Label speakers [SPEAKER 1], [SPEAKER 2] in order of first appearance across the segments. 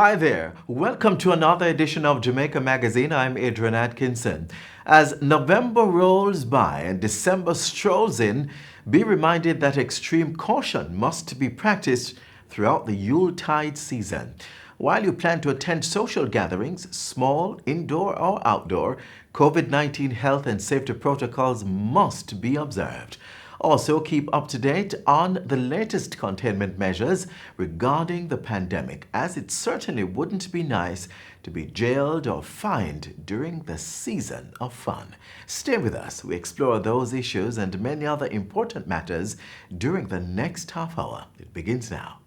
[SPEAKER 1] Hi there. Welcome to another edition of Jamaica Magazine. I'm Adrian Atkinson. As November rolls by and December strolls in, be reminded that extreme caution must be practiced throughout the Yuletide season. While you plan to attend social gatherings, small, indoor or outdoor, COVID-19 health and safety protocols must be observed. Also, keep up to date on the latest containment measures regarding the pandemic, as it certainly wouldn't be nice to be jailed or fined during the season of fun. Stay with us. We explore those issues and many other important matters during the next half hour. It begins now.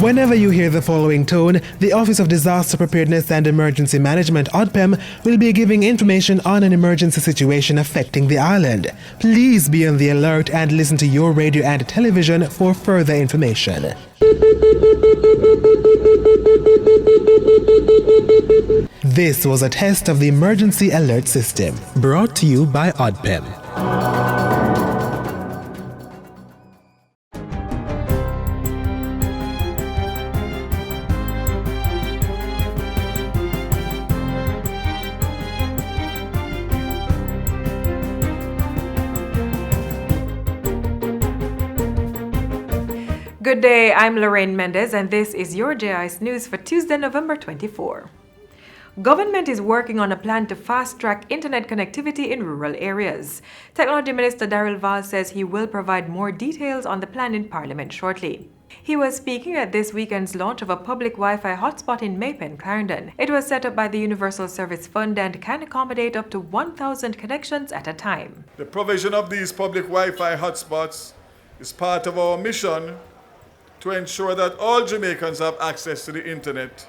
[SPEAKER 2] Whenever you hear the following tone, the Office of Disaster Preparedness and Emergency Management, ODPEM, will be giving information on an emergency situation affecting the island. Please be on the alert and listen to your radio and television for further information. This was a test of the emergency alert system, brought to you by ODPEM.
[SPEAKER 3] Good day, I'm Lorraine Mendez and this is your JIS News for Tuesday, November 24. Government is working on a plan to fast-track internet connectivity in rural areas. Technology Minister Daryl Val says he will provide more details on the plan in Parliament shortly. He was speaking at this weekend's launch of a public Wi-Fi hotspot in Maypen, Clarendon. It was set up by the Universal Service Fund and can accommodate up to 1,000 connections at a time.
[SPEAKER 4] The provision of these public Wi-Fi hotspots is part of our mission to ensure that all Jamaicans have access to the internet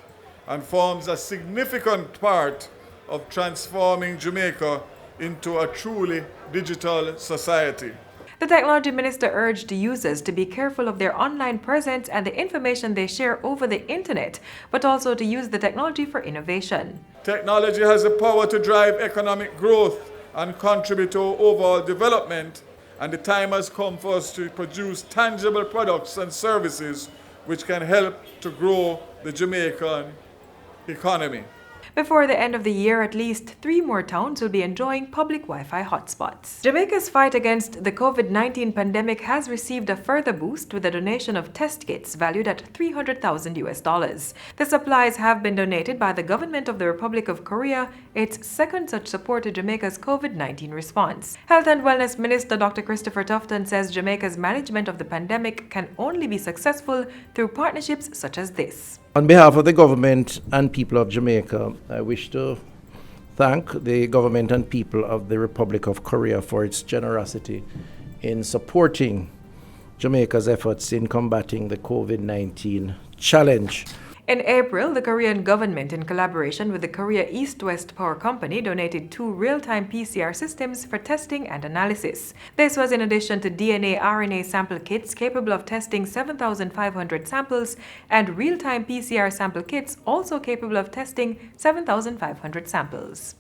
[SPEAKER 4] and forms a significant part of transforming Jamaica into a truly digital society.
[SPEAKER 3] The Technology Minister urged users to be careful of their online presence and the information they share over the internet, but also to use the technology for innovation.
[SPEAKER 4] Technology has the power to drive economic growth and contribute to overall development, and the time has come for us to produce tangible products and services which can help to grow the Jamaican economy.
[SPEAKER 3] Before the end of the year, at least 3 more towns will be enjoying public Wi-Fi hotspots. Jamaica's fight against the COVID-19 pandemic has received a further boost with a donation of test kits valued at $300,000. The supplies have been donated by the government of the Republic of Korea, its second such support to Jamaica's COVID-19 response. Health and Wellness Minister Dr. Christopher Tufton says Jamaica's management of the pandemic can only be successful through partnerships such as this.
[SPEAKER 5] On behalf of the government and people of Jamaica, I wish to thank the government and people of the Republic of Korea for its generosity in supporting Jamaica's efforts in combating the COVID-19 challenge.
[SPEAKER 3] In April, the Korean government, in collaboration with the Korea East-West Power Company, donated 2 real-time PCR systems for testing and analysis. This was in addition to DNA-RNA sample kits capable of testing 7,500 samples and real-time PCR sample kits also capable of testing 7,500 samples.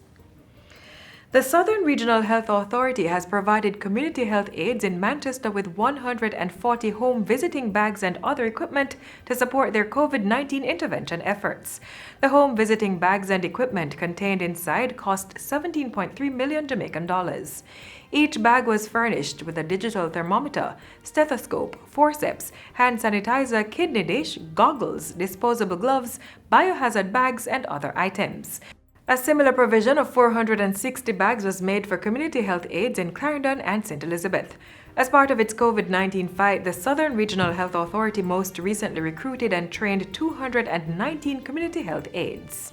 [SPEAKER 3] The Southern Regional Health Authority has provided community health aides in Manchester with 140 home visiting bags and other equipment to support their COVID-19 intervention efforts. The home visiting bags and equipment contained inside cost 17.3 million Jamaican dollars. Each bag was furnished with a digital thermometer, stethoscope, forceps, hand sanitizer, kidney dish, goggles, disposable gloves, biohazard bags, and other items. A similar provision of 460 bags was made for community health aides in Clarendon and St. Elizabeth. As part of its COVID-19 fight, the Southern Regional Health Authority most recently recruited and trained 219 community health aides.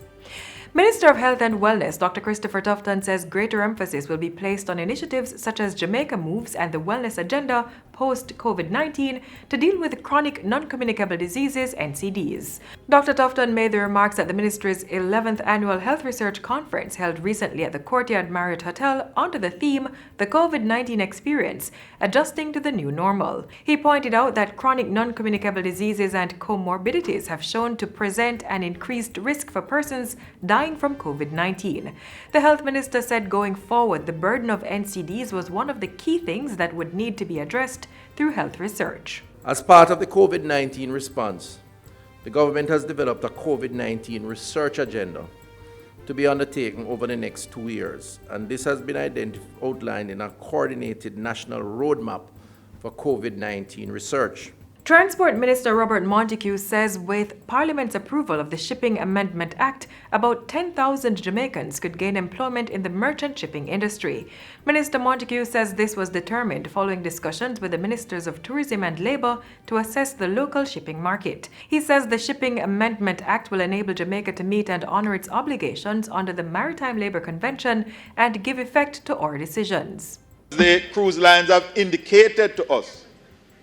[SPEAKER 3] Minister of Health and Wellness Dr. Christopher Tufton says greater emphasis will be placed on initiatives such as Jamaica Moves and the Wellness Agenda post-COVID-19 to deal with chronic non-communicable diseases (NCDs). Dr. Tufton made the remarks at the ministry's 11th annual Health Research Conference held recently at the Courtyard Marriott Hotel under the theme The COVID-19 Experience, Adjusting to the New Normal. He pointed out that chronic non-communicable diseases and comorbidities have shown to present an increased risk for persons dying from COVID-19. The health minister said going forward, the burden of NCDs was one of the key things that would need to be addressed through health research.
[SPEAKER 5] As part of the COVID-19 response, the government has developed a COVID-19 research agenda to be undertaken over the next 2 years, and this has been outlined in a coordinated national roadmap for COVID-19 research.
[SPEAKER 3] Transport Minister Robert Montague says with Parliament's approval of the Shipping Amendment Act, about 10,000 Jamaicans could gain employment in the merchant shipping industry. Minister Montague says this was determined following discussions with the Ministers of Tourism and Labour to assess the local shipping market. He says the Shipping Amendment Act will enable Jamaica to meet and honour its obligations under the Maritime Labour Convention and give effect to our decisions.
[SPEAKER 6] The cruise lines have indicated to us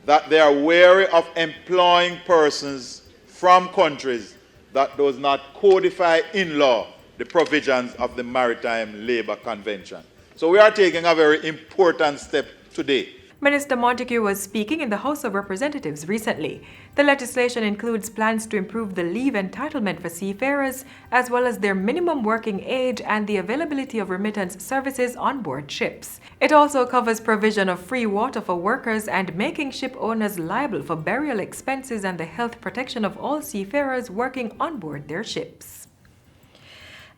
[SPEAKER 6] that they are wary of employing persons from countries that does not codify in law the provisions of the Maritime Labour Convention. So we are taking a very important step today.
[SPEAKER 3] Minister Montague was speaking in the House of Representatives recently. The legislation includes plans to improve the leave entitlement for seafarers, as well as their minimum working age and the availability of remittance services on board ships. It also covers provision of free water for workers and making ship owners liable for burial expenses and the health protection of all seafarers working on board their ships.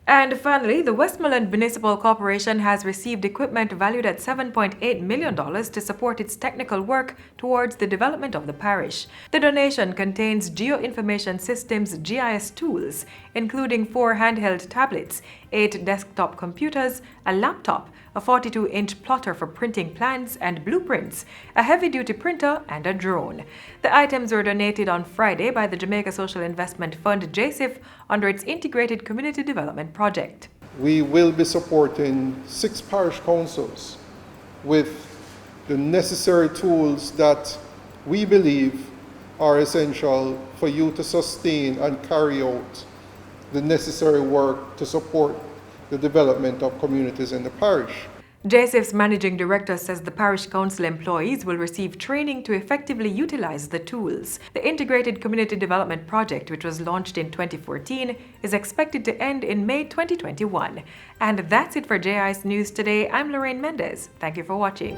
[SPEAKER 3] And finally, the Westmoreland Municipal Corporation has received equipment valued at $7.8 million to support its technical work towards the development of the parish. The donation contains Geoinformation Systems GIS tools, including 4 handheld tablets, 8 desktop computers, a laptop, a 42-inch plotter for printing plans and blueprints, a heavy-duty printer, and a drone. The items were donated on Friday by the Jamaica Social Investment Fund, JSIF, under its Integrated Community Development Project.
[SPEAKER 7] We will be supporting 6 parish councils with the necessary tools that we believe are essential for you to sustain and carry out the necessary work to support the development of communities in the parish.
[SPEAKER 3] JSIF's managing director says the parish council employees will receive training to effectively utilize the tools. The Integrated Community Development Project, which was launched in 2014, is expected to end in May 2021. And that's it for JIS News today. I'm Lorraine Mendez. Thank you for watching.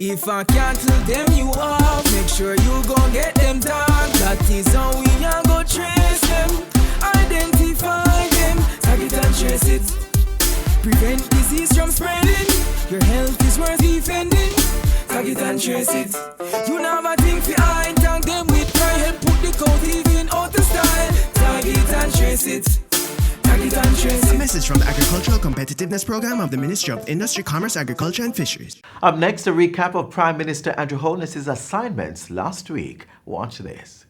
[SPEAKER 8] If I cancel them you off, make sure you gon' get them done. That is how we are go trace them, identify them, tag it and trace it. Prevent disease from spreading, your health is worth defending. Tag it and trace it. You never think fi hide, tag them with pride. Help put the code even out of style. Tag it and trace it. A message from the Agricultural Competitiveness Program of the Ministry of Industry, Commerce, Agriculture and Fisheries.
[SPEAKER 1] Up next, a recap of Prime Minister Andrew Holness's assignments last week. Watch this.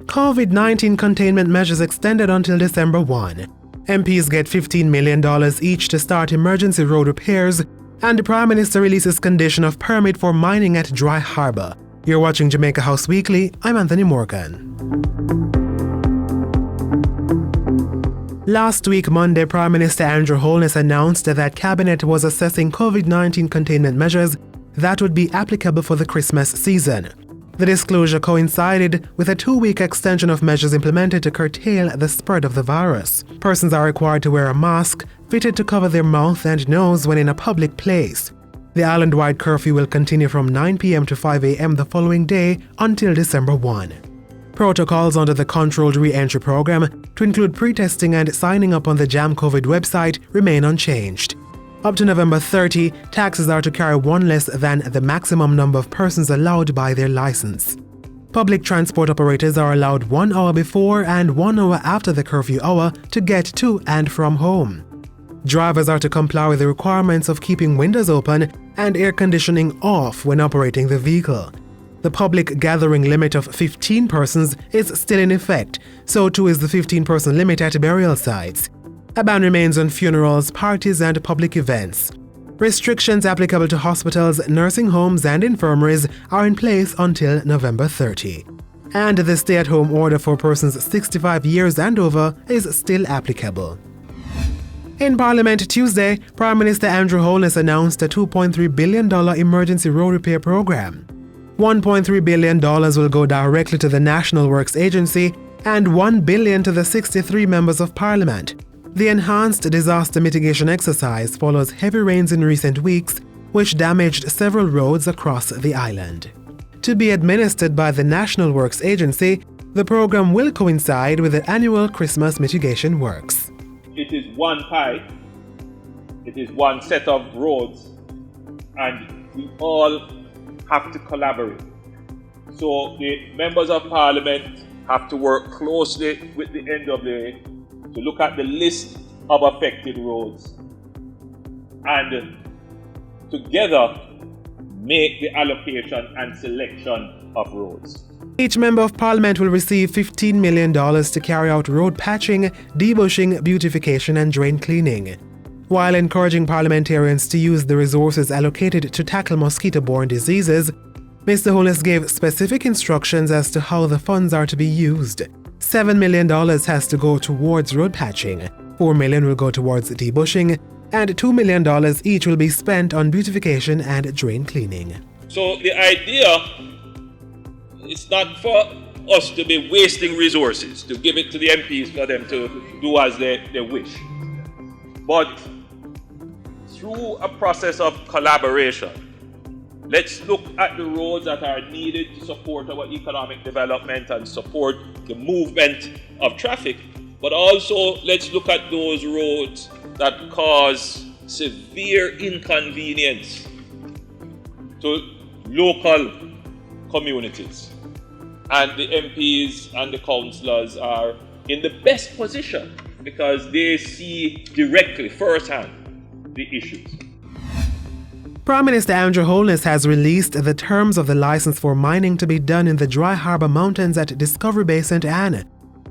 [SPEAKER 2] COVID-19 containment measures extended until December 1. MPs get $15 million each to start emergency road repairs, and the Prime Minister releases condition of permit for mining at Dry Harbour. You're watching Jamaica House Weekly. I'm Anthony Morgan. Last week, Monday, Prime Minister Andrew Holness announced that Cabinet was assessing COVID-19 containment measures that would be applicable for the Christmas season. The disclosure coincided with a 2-week extension of measures implemented to curtail the spread of the virus. Persons are required to wear a mask fitted to cover their mouth and nose when in a public place. The island-wide curfew will continue from 9 p.m. to 5 a.m. the following day until December 1. Protocols under the Controlled Re-Entry Program, to include pre-testing and signing up on the Jam COVID website, remain unchanged. Up to November 30, taxis are to carry 1 less than the maximum number of persons allowed by their license. Public transport operators are allowed 1 hour before and 1 hour after the curfew hour to get to and from home. Drivers are to comply with the requirements of keeping windows open and air conditioning off when operating the vehicle. The public gathering limit of 15 persons is still in effect, so too is the 15-person limit at burial sites. A ban remains on funerals, parties, and public events. Restrictions applicable to hospitals, nursing homes, and infirmaries are in place until November 30. And the stay-at-home order for persons 65 years and over is still applicable. In Parliament Tuesday, Prime Minister Andrew Holness announced a $2.3 billion emergency road repair program. $1.3 billion will go directly to the National Works Agency and $1 billion to the 63 members of Parliament. The enhanced disaster mitigation exercise follows heavy rains in recent weeks, which damaged several roads across the island. To be administered by the National Works Agency, the program will coincide with the annual Christmas mitigation works.
[SPEAKER 9] It is one pipe, it is one set of roads, and we all have to collaborate. So the members of Parliament have to work closely with the NWA to look at the list of affected roads and together make the allocation and selection of roads.
[SPEAKER 2] Each member of Parliament will receive $15 million to carry out road patching, debushing, beautification and drain cleaning. While encouraging parliamentarians to use the resources allocated to tackle mosquito-borne diseases, Mr. Holness gave specific instructions as to how the funds are to be used. $7 million has to go towards road patching, $4 million will go towards debushing, and $2 million each will be spent on beautification and drain cleaning.
[SPEAKER 9] So the idea is not for us to be wasting resources, to give it to the MPs for them to do as they wish. But through a process of collaboration, let's look at the roads that are needed to support our economic development and support the movement of traffic, but also let's look at those roads that cause severe inconvenience to local communities. And the MPs and the councillors are in the best position because they see directly, firsthand, the issues.
[SPEAKER 2] Prime Minister Andrew Holness has released the terms of the license for mining to be done in the Dry Harbour Mountains at Discovery Bay St. Anne.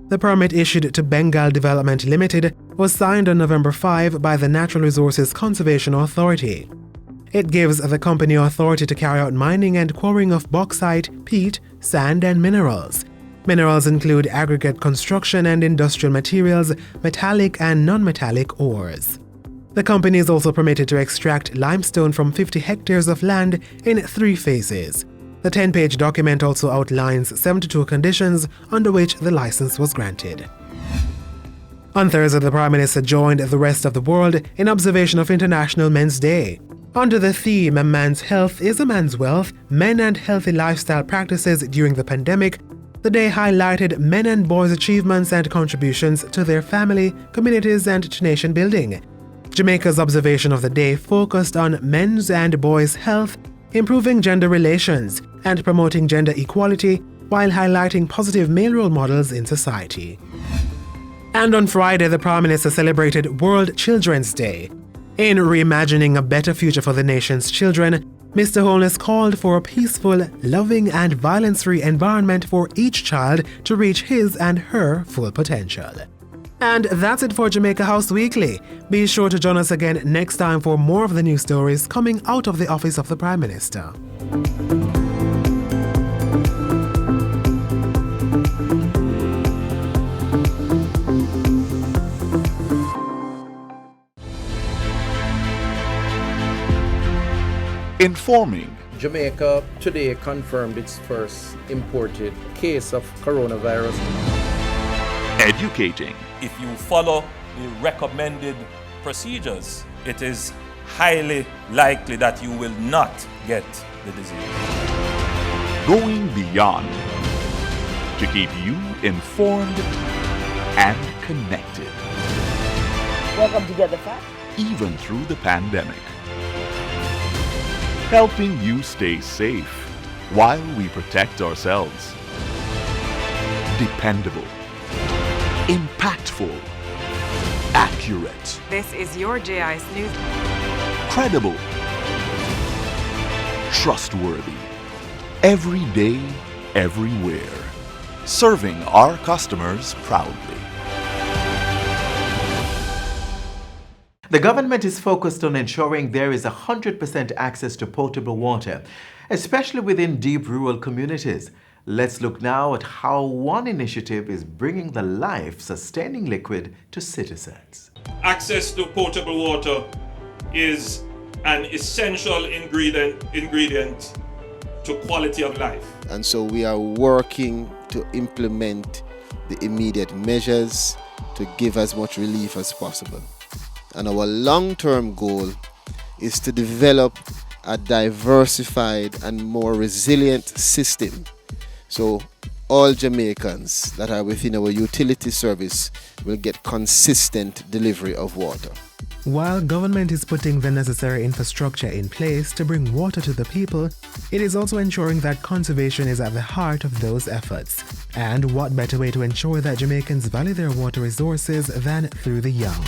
[SPEAKER 2] The permit issued to Bengal Development Limited was signed on November 5 by the Natural Resources Conservation Authority. It gives the company authority to carry out mining and quarrying of bauxite, peat, sand and minerals. Minerals include aggregate construction and industrial materials, metallic and non-metallic ores. The company is also permitted to extract limestone from 50 hectares of land in 3 phases. The 10-page document also outlines 72 conditions under which the license was granted. On Thursday, the Prime Minister joined the rest of the world in observation of International Men's Day. Under the theme, "A Man's Health is a Man's Wealth, Men and Healthy Lifestyle Practices During the Pandemic," the day highlighted men and boys' achievements and contributions to their family, communities and to nation building. Jamaica's observation of the day focused on men's and boys' health, improving gender relations, and promoting gender equality while highlighting positive male role models in society. And on Friday, the Prime Minister celebrated World Children's Day. In reimagining a better future for the nation's children, Mr. Holness called for a peaceful, loving, and violence-free environment for each child to reach his and her full potential. And that's it for Jamaica House Weekly. Be sure to join us again next time for more of the news stories coming out of the office of the Prime Minister.
[SPEAKER 10] Informing.
[SPEAKER 5] Jamaica today confirmed its first imported case of coronavirus.
[SPEAKER 10] Educating.
[SPEAKER 11] If you follow the recommended procedures, it is highly likely that you will not get the disease.
[SPEAKER 10] Going beyond to keep you informed and connected.
[SPEAKER 12] Welcome to Get the Fact.
[SPEAKER 10] Even through the pandemic. Helping you stay safe while we protect ourselves. Dependable. Impactful. Accurate.
[SPEAKER 3] This is your JIS News.
[SPEAKER 10] Credible. Trustworthy. Every day, everywhere. Serving our customers proudly.
[SPEAKER 1] The government is focused on ensuring there is 100% access to potable water, especially within deep rural communities. Let's look now at how one initiative is bringing the life-sustaining liquid to citizens.
[SPEAKER 9] Access to potable water is an essential ingredient to quality of life.
[SPEAKER 13] And so we are working to implement the immediate measures to give as much relief as possible. And our long-term goal is to develop a diversified and more resilient system so all Jamaicans that are within our utility service will get consistent delivery of water.
[SPEAKER 2] While government is putting the necessary infrastructure in place to bring water to the people, it is also ensuring that conservation is at the heart of those efforts. And what better way to ensure that Jamaicans value their water resources than through the young?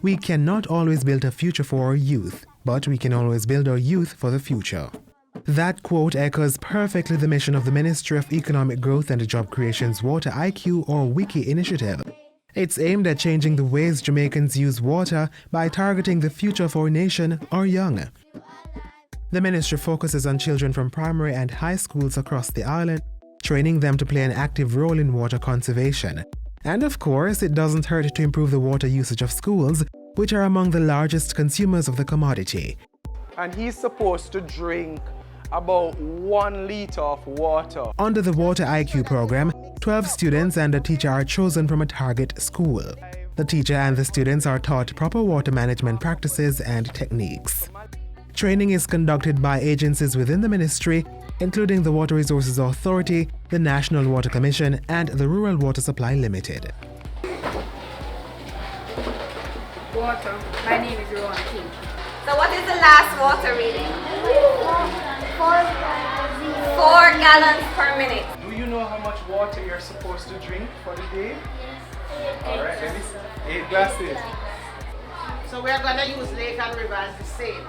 [SPEAKER 2] We cannot always build a future for our youth, but we can always build our youth for the future. That quote echoes perfectly the mission of the Ministry of Economic Growth and Job Creation's Water IQ or WIKI initiative. It's aimed at changing the ways Jamaicans use water by targeting the future of our nation, our young. The ministry focuses on children from primary and high schools across the island, training them to play an active role in water conservation. And of course, it doesn't hurt to improve the water usage of schools, which are among the largest consumers of the commodity.
[SPEAKER 14] And he's supposed to drink about 1 liter of water.
[SPEAKER 2] Under the Water IQ program, 12 students and a teacher are chosen from a target school. The teacher and the students are taught proper water management practices and techniques. Training is conducted by agencies within the ministry, including the Water Resources Authority, the National Water Commission, and the Rural Water Supply Limited.
[SPEAKER 15] Water. My name is Rowan King. So what is the last water reading? 4 gallons per minute.
[SPEAKER 14] Do you know how much water you're supposed to drink for the day? Yes. Alright, let me see. 8 glasses.
[SPEAKER 16] So we're gonna use lake and river as the same.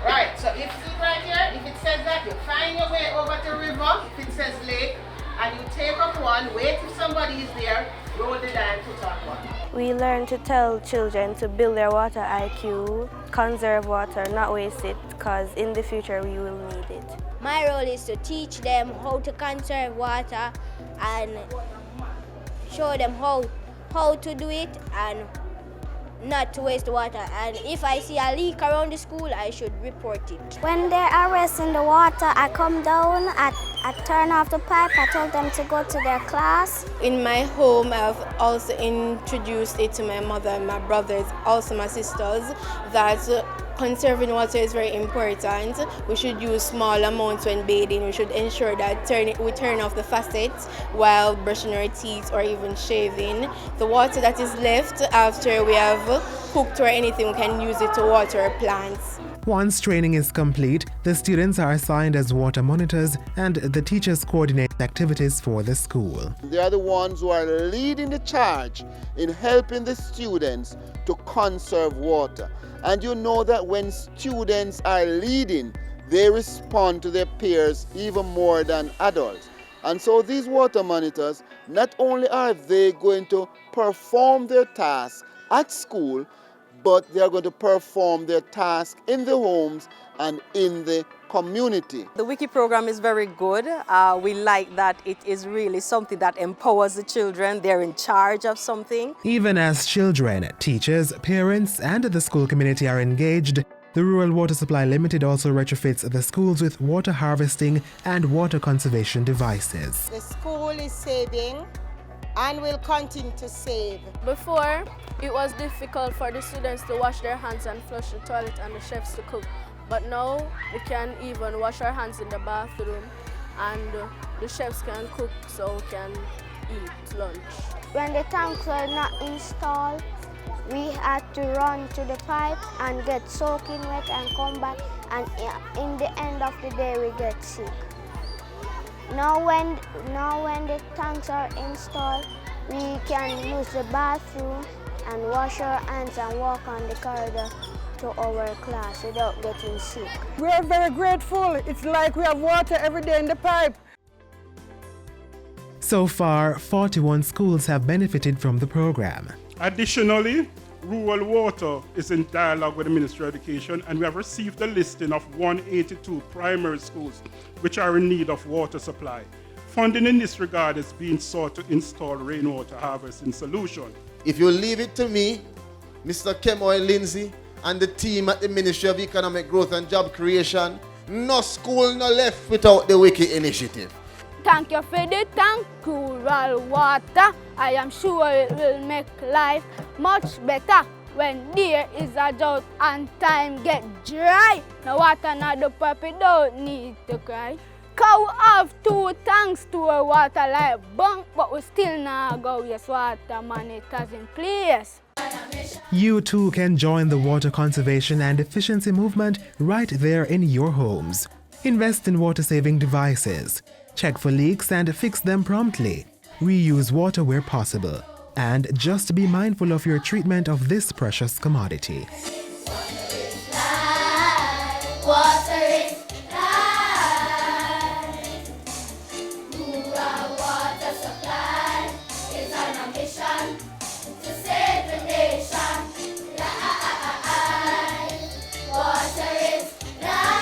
[SPEAKER 16] Right, so if see right here, if it says that, you find your way over to river, if it says lake, and you take up one, wait if somebody is there, roll the die and put on one.
[SPEAKER 17] We learn to tell children to build their water IQ, conserve water, not waste it, because in the future we will need it.
[SPEAKER 18] My role is to teach them how to conserve water and show them how to do it and not to waste water. And if I see a leak around the school, I should report it.
[SPEAKER 19] When they are wasting the water, I come down, I turn off the pipe, I tell them to go to their class.
[SPEAKER 20] In my home, I've also introduced it to my mother and my brothers, also my sisters, that conserving water is very important. We should use small amounts when bathing. We should ensure that we turn off the faucets while brushing our teeth or even shaving. The water that is left after we have cooked or anything, we can use it to water our plants.
[SPEAKER 2] Once training is complete, the students are assigned as water monitors and the teachers coordinate activities for the school.
[SPEAKER 13] They are the ones who are leading the charge in helping the students to conserve water. And you know that when students are leading, they respond to their peers even more than adults. And so these water monitors, not only are they going to perform their tasks at school, but they are going to perform their task in the homes and in the community.
[SPEAKER 21] The WIKI program is very good. We like that it is really something that empowers the children. They're in charge of something.
[SPEAKER 2] Even as children, teachers, parents, and the school community are engaged, the Rural Water Supply Limited also retrofits the schools with water harvesting and water conservation devices.
[SPEAKER 16] The school is saving and will continue to save.
[SPEAKER 22] Before, it was difficult for the students to wash their hands and flush the toilet and the chefs to cook. But now we can even wash our hands in the bathroom and the chefs can cook so we can eat lunch.
[SPEAKER 19] When the tanks were not installed, we had to run to the pipe and get soaking wet and come back, and in the end of the day we get sick. Now when the tanks are installed, we can use the bathroom and wash our hands and walk on the corridor to our class without getting sick.
[SPEAKER 4] We are very grateful. It's like we have water every day in the pipe.
[SPEAKER 2] So far, 41 schools have benefited from the program.
[SPEAKER 6] Additionally, Rural Water is in dialogue with the Ministry of Education, and we have received a listing of 182 primary schools which are in need of water supply. Funding in this regard is being sought to install rainwater harvesting solution.
[SPEAKER 23] If you leave it to me, Mr. Kemoy Lindsay, and the team at the Ministry of Economic Growth and Job Creation, no school no left without the Wiki initiative.
[SPEAKER 24] Thank you for the tank, rural water. I am sure it will make life much better when there is a drought and time get dry. No water, not the puppy don't need to cry. Cow have 2 tanks to a water like bunk, but we still not go waste water monitors in place.
[SPEAKER 2] You too can join the water conservation and efficiency movement right there in your homes. Invest in water-saving devices. Check for leaks and fix them promptly. Reuse water where possible. And just be mindful of your treatment of this precious commodity.
[SPEAKER 25] Water is life. Rural water supply is on a mission to save the nation. Life. Water is life.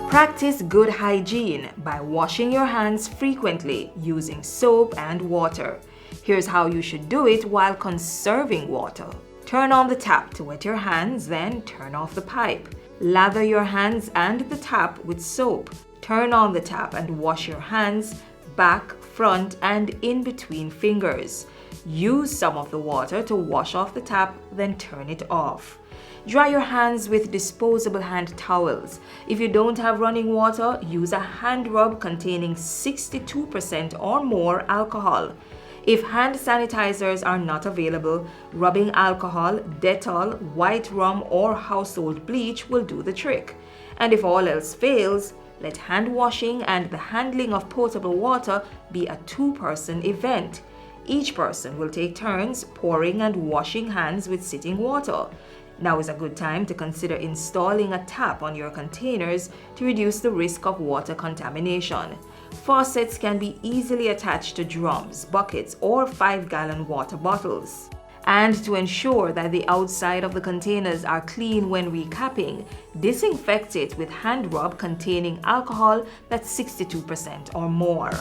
[SPEAKER 3] Practice good hygiene by washing your hands frequently using soap and water. Here's how you should do it while conserving water. Turn on the tap to wet your hands, then turn off the pipe. Lather your hands and the tap with soap. Turn on the tap and wash your hands, back, front, and in between fingers. Use some of the water to wash off the tap, then turn it off. Dry your hands with disposable hand towels. If you don't have running water, use a hand rub containing 62% or more alcohol. If hand sanitizers are not available, rubbing alcohol, Dettol, white rum, or household bleach will do the trick. And if all else fails, let hand washing and the handling of potable water be a 2-person event. Each person will take turns pouring and washing hands with sitting water. Now is a good time to consider installing a tap on your containers to reduce the risk of water contamination. Faucets can be easily attached to drums, buckets, or 5-gallon water bottles. And to ensure that the outside of the containers are clean when recapping, disinfect it with hand rub containing alcohol that's 62% or more.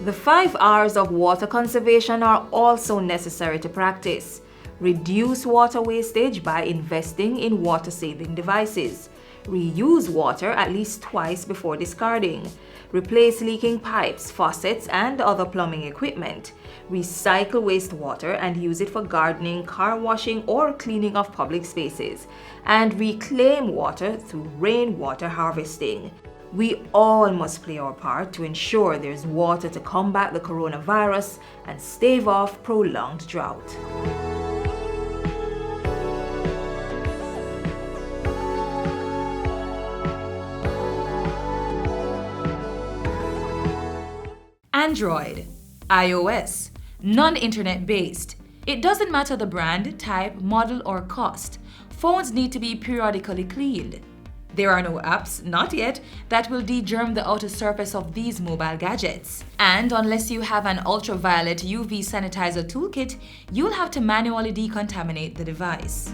[SPEAKER 3] The 5 R's of water conservation are also necessary to practice. Reduce water wastage by investing in water-saving devices. Reuse water at least twice before discarding. Replace leaking pipes, faucets, and other plumbing equipment. Recycle wastewater and use it for gardening, car washing, or cleaning of public spaces. And reclaim water through rainwater harvesting. We all must play our part to ensure there's water to combat the coronavirus and stave off prolonged drought.
[SPEAKER 26] Android, iOS, non-internet based. It doesn't matter the brand, type, model, or cost. Phones need to be periodically cleaned. There are no apps, not yet, that will de-germ the outer surface of these mobile gadgets. And unless you have an ultraviolet UV sanitizer toolkit, you'll have to manually decontaminate the device.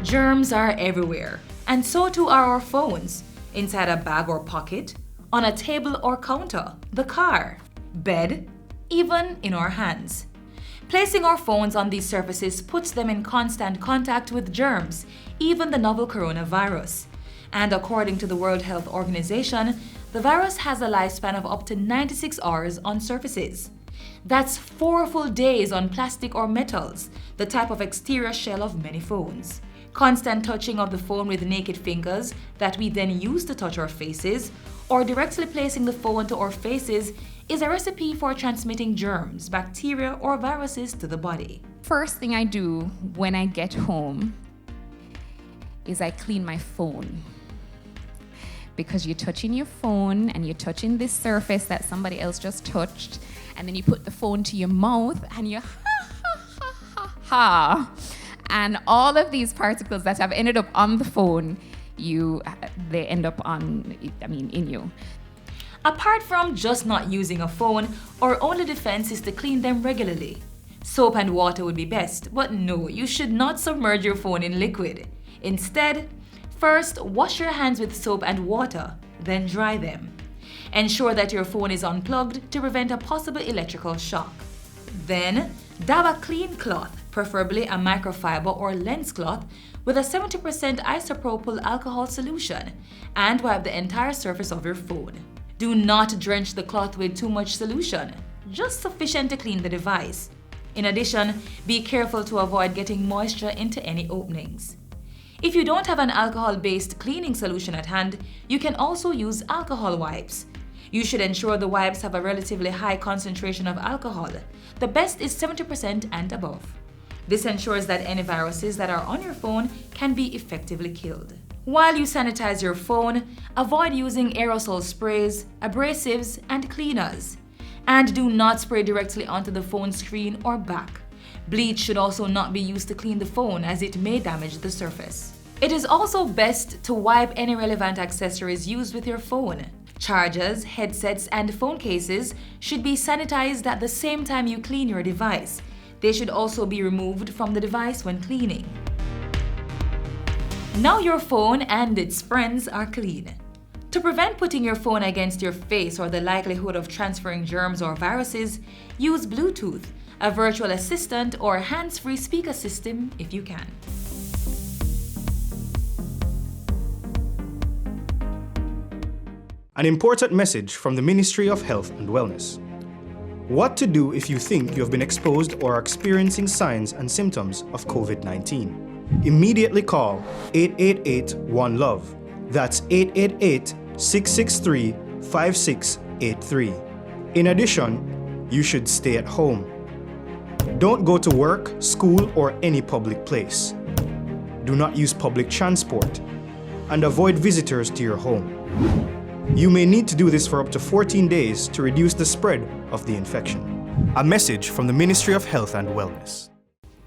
[SPEAKER 26] Germs are everywhere, and so too are our phones, inside a bag or pocket, on a table or counter, the car, bed, even in our hands. Placing our phones on these surfaces puts them in constant contact with germs, even the novel coronavirus. And according to the World Health Organization, the virus has a lifespan of up to 96 hours on surfaces. That's 4 full days on plastic or metals, the type of exterior shell of many phones. Constant touching of the phone with naked fingers that we then use to touch our faces, or directly placing the phone to our faces is a recipe for transmitting germs, bacteria, or viruses to the body.
[SPEAKER 5] First thing I do when I get home is I clean my phone. Because you're touching your phone and you're touching this surface that somebody else just touched, and then you put the phone to your mouth and you ha. And all of these particles that have ended up on the phone, they end up in you.
[SPEAKER 26] Apart from just not using a phone, our only defense is to clean them regularly. Soap and water would be best, but no, you should not submerge your phone in liquid. Instead, first wash your hands with soap and water, then dry them. Ensure that your phone is unplugged to prevent a possible electrical shock. Then, dab a clean cloth, preferably a microfiber or lens cloth, with a 70% isopropyl alcohol solution, and wipe the entire surface of your phone. Do not drench the cloth with too much solution, just sufficient to clean the device. In addition, be careful to avoid getting moisture into any openings. If you don't have an alcohol-based cleaning solution at hand, you can also use alcohol wipes. You should ensure the wipes have a relatively high concentration of alcohol. The best is 70% and above. This ensures that any viruses that are on your phone can be effectively killed. While you sanitize your phone, avoid using aerosol sprays, abrasives, and cleaners. And do not spray directly onto the phone screen or back. Bleach should also not be used to clean the phone, as it may damage the surface. It is also best to wipe any relevant accessories used with your phone. Chargers, headsets, and phone cases should be sanitized at the same time you clean your device. They should also be removed from the device when cleaning. Now your phone and its friends are clean. To prevent putting your phone against your face or the likelihood of transferring germs or viruses, use Bluetooth, a virtual assistant or hands-free speaker system if you can.
[SPEAKER 7] An important message from the Ministry of Health and Wellness. What to do if you think you have been exposed or are experiencing signs and symptoms of COVID-19. Immediately call 888-1-LOVE. That's 888-663-5683. In addition, you should stay at home. Don't go to work, school, or any public place. Do not use public transport, and avoid visitors to your home. You may need to do this for up to 14 days to reduce the spread of the infection. A message from the Ministry of Health and Wellness.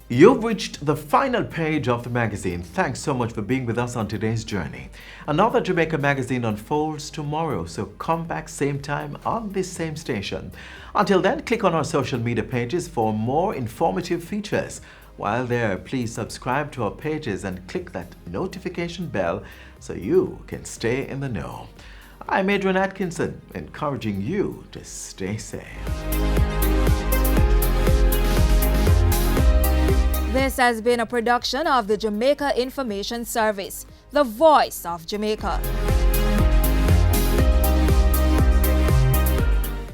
[SPEAKER 1] You've reached the final page of the magazine. Thanks so much for being with us on today's journey. Another Jamaica Magazine unfolds tomorrow, so come back same time on this same station. Until then, click on our social media pages for more informative features. While there, please subscribe to our pages and click that notification bell so you can stay in the know. I'm Adrian Atkinson, encouraging you to stay safe.
[SPEAKER 8] This has been a production of the Jamaica Information Service, the voice of Jamaica.